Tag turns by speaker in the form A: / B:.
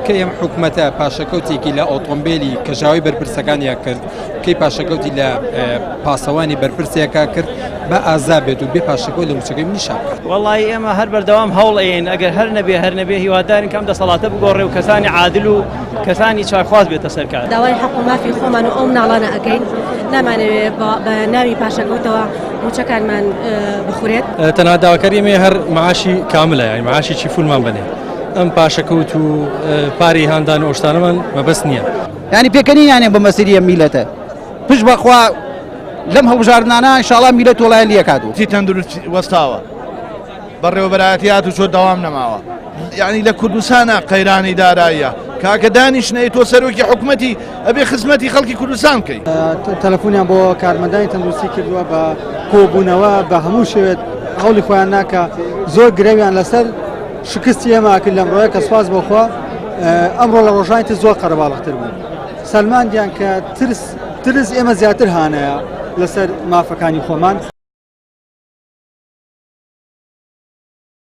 A: کە ئێم حکوومەتە پاشەکەوتێکی لە ئۆتۆمبیلی کەژاوی بەرپرسەکانیان کرد کەی پاشەکەوتی لە پاسەوانی بەرپرسیەکە کرد بە ئازا بێت و بێ پاشەکەوت لە موچەکەی نیشان بکات.
B: وەڵی ئێمە هەر بەردەوام هەوڵێن ئەگەر هەر نەبێ هیوادارین کەم دەسەڵاتە بگۆڕێ و کەسانی عادل و کەسانی چاکخواز بێتە سەرکار.
C: داوای حەق و مافی خۆمان و ئەو مناڵانە ئەگەین نامانەوێت بە ناوی پاشەکەوتەوە موچەکانمان بخورێت.
D: تەنها داواکاری ئێمە هەر معاشی کاملە، یعنی معاشی فولمان بنێ. ئەم پاشەکەوت و پاری هاندان و ئۆشتانەمان مەبەست نییە.
E: یعنی پێکەنینیانێ بە مەسیریە میلەتە پشت بەخوا لەم هەڵبژاردنانە ئینشاڵڵا میلەت وەڵایەن لێکات و
F: تی تەندروستی وەستاوە بەڕێوەبەرایەتیات و چۆ دەوام نەماوە. یعنی لە کوردستانە قەیرانی داراییە کاکە دانیشتنەی تۆ سەرۆکی حکوومەتی ئەبێ خزمەتی خەڵکی کوردستان بکەیت.
G: تەلەفۆنیان بۆ کارمەندانی تەندروستی کردووە بە کۆبوونەوە بە هەموو شێوێت هەوڵی خۆیان ناکە زۆر گرێویان لەسەر شکستی ئێمە کرد لەمڕۆیە کە سواز بۆخوا ئەمڕۆ لە ڕۆژانی تر زۆر قەرەباڵغتر بوو. سەلماندیان کە ترس ئێمە زیاتر هانەیە لەسەر مافەکانی خۆمان.